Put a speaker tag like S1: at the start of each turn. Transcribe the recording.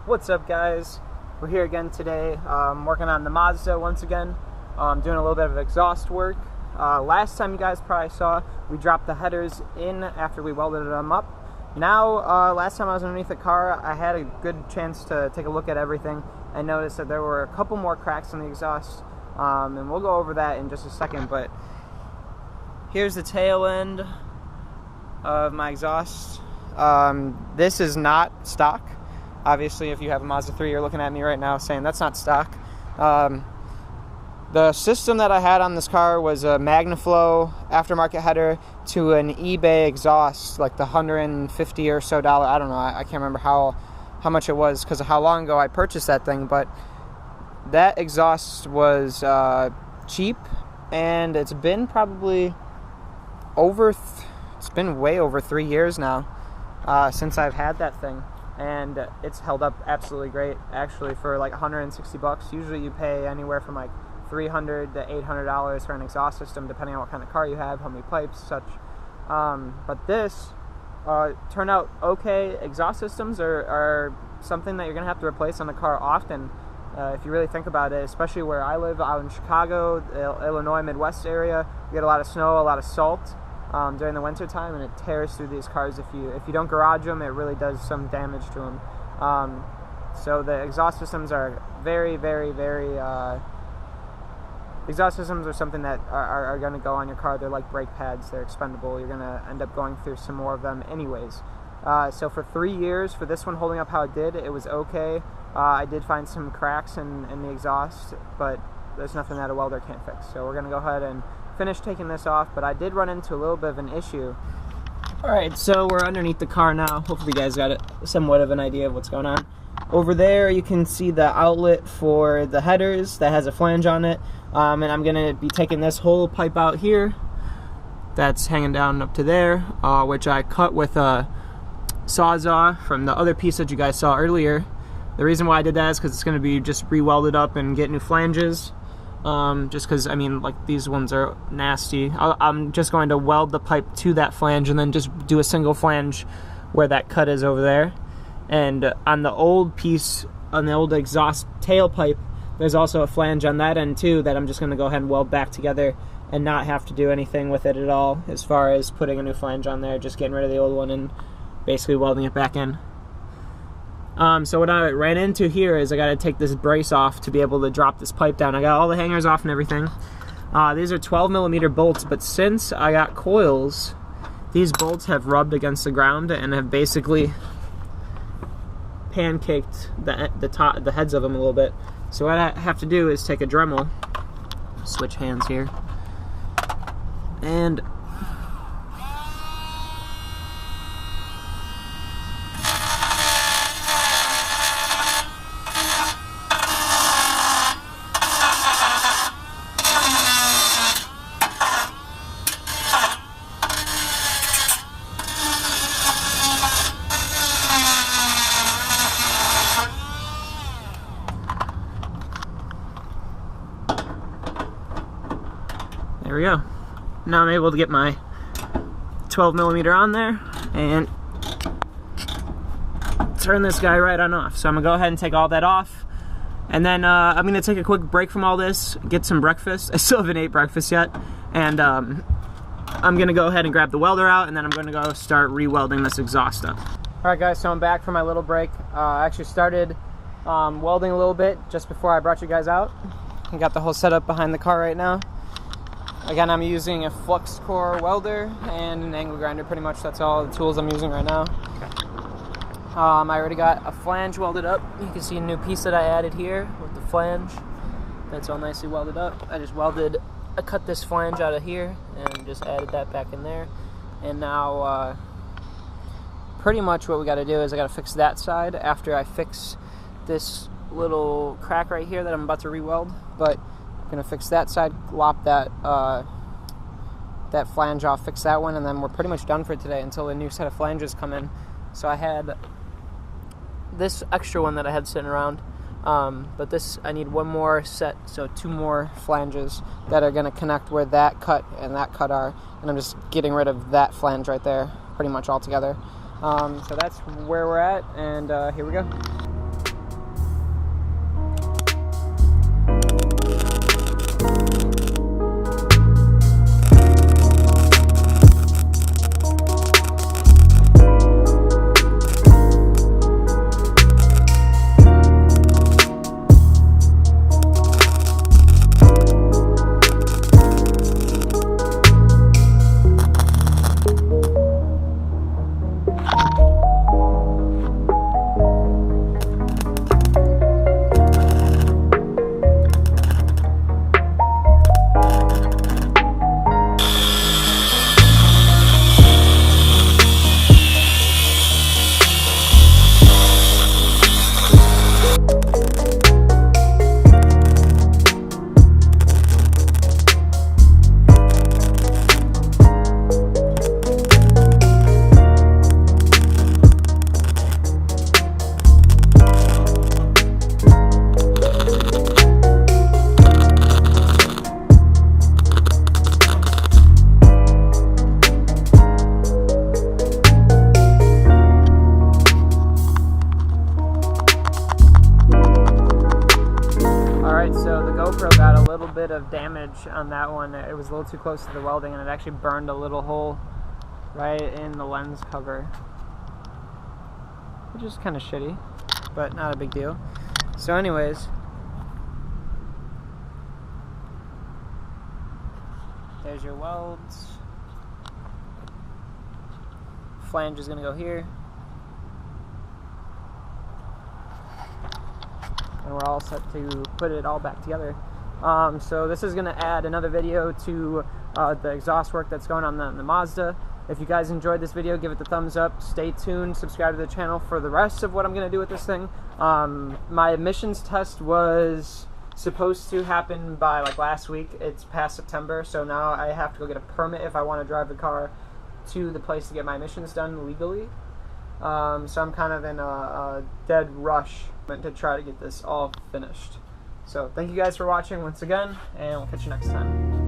S1: What's up, guys? We're here again today, working on the Mazda once again, doing a little bit of exhaust work. Last time you guys probably saw, we dropped the headers in after we welded them up. Now, last time I was underneath the car, I had a good chance to take a look at everything and noticed that there were a couple more cracks in the exhaust, and we'll go over that in just a second, but here's the tail end of my exhaust. This is not stock. Obviously, if you have a Mazda 3, you're looking at me right now saying that's not stock. The system that I had on this car was a MagnaFlow aftermarket header to an eBay exhaust, like the $150 or so. I don't know. I can't remember how much it was because of how long ago I purchased that thing. But that exhaust was cheap, and it's been probably it's been way over 3 years now since I've had that thing. And it's held up absolutely great, actually, for like $160. Usually you pay anywhere from like $300 to $800 for an exhaust system, depending on what kind of car you have, how many pipes, such. But this turned out okay. Exhaust systems are something that you're going to have to replace on a car often, if you really think about it, especially where I live, out in Chicago, Illinois, Midwest area. You get a lot of snow, a lot of salt during the winter time, and it tears through these cars. If you don't garage them, it really does some damage to them. So the exhaust systems are very, very, very exhaust systems are something that are going to go on your car. They're like brake pads. They're expendable. You're going to end up going through some more of them anyways. So for 3 years, for this one holding up how it did, it was okay. I did find some cracks in the exhaust, but there's nothing that a welder can't fix. So we're going to go ahead and finish taking this off, but I did run into a little bit of an issue. Alright, so we're underneath the car now. Hopefully you guys got somewhat of an idea of what's going on. Over there you can see the outlet for the headers that has a flange on it, and I'm going to be taking this whole pipe out here that's hanging down up to there, which I cut with a Sawzall from the other piece that you guys saw earlier. The reason why I did that is because it's going to be just re-welded up and get new flanges. Just because, I mean, like, these ones are nasty. I'm just going to weld the pipe to that flange and then just do a single flange where that cut is over there. And on the old piece, on the old exhaust tailpipe, there's also a flange on that end too that I'm just going to go ahead and weld back together and not have to do anything with it at all as far as putting a new flange on there, just getting rid of the old one and basically welding it back in. So what I ran into here is I got to take this brace off to be able to drop this pipe down. I got all the hangers off and everything. These are 12mm bolts, but since I got coils, these bolts have rubbed against the ground and have basically pancaked the heads of them a little bit. So what I have to do is take a Dremel, switch hands here, and there we go. Now I'm able to get my 12mm on there and turn this guy right on off. So I'm gonna go ahead and take all that off, and then I'm gonna take a quick break from all this, get some breakfast. I still haven't ate breakfast yet, and I'm gonna go ahead and grab the welder out, and then I'm gonna go start re-welding this exhaust up. Alright guys, so I'm back from my little break. I actually started welding a little bit just before I brought you guys out. I got the whole setup behind the car right now. Again, I'm using a flux core welder and an angle grinder. Pretty much that's all the tools I'm using right now. I already got a flange welded up. You can see a new piece that I added here with the flange. That's all nicely welded up. I cut this flange out of here and just added that back in there. And now pretty much what we got to do is I got to fix that side after I fix this little crack right here that I'm about to re-weld. But I'm going to fix that side, lop that flange off, fix that one, and then we're pretty much done for today until the new set of flanges come in. So I had this extra one that I had sitting around, but this, I need one more set, so 2 more flanges that are going to connect where that cut and that cut are, and I'm just getting rid of that flange right there pretty much all together. So that's where we're at, and here we go. damage on that one. It was a little too close to the welding, and it actually burned a little hole right in the lens cover, which is kind of shitty, but not a big deal. So anyways, there's your welds. Flange is going to go here. And we're all set to put it all back together. So this is going to add another video to the exhaust work that's going on the Mazda. If you guys enjoyed this video, give it the thumbs up. Stay tuned. Subscribe to the channel for the rest of what I'm going to do with this thing. My emissions test was supposed to happen by like last week. It's past September, so now I have to go get a permit if I want to drive the car to the place to get my emissions done legally. So I'm kind of in a dead rush to try to get this all finished. So thank you guys for watching once again, and we'll catch you next time.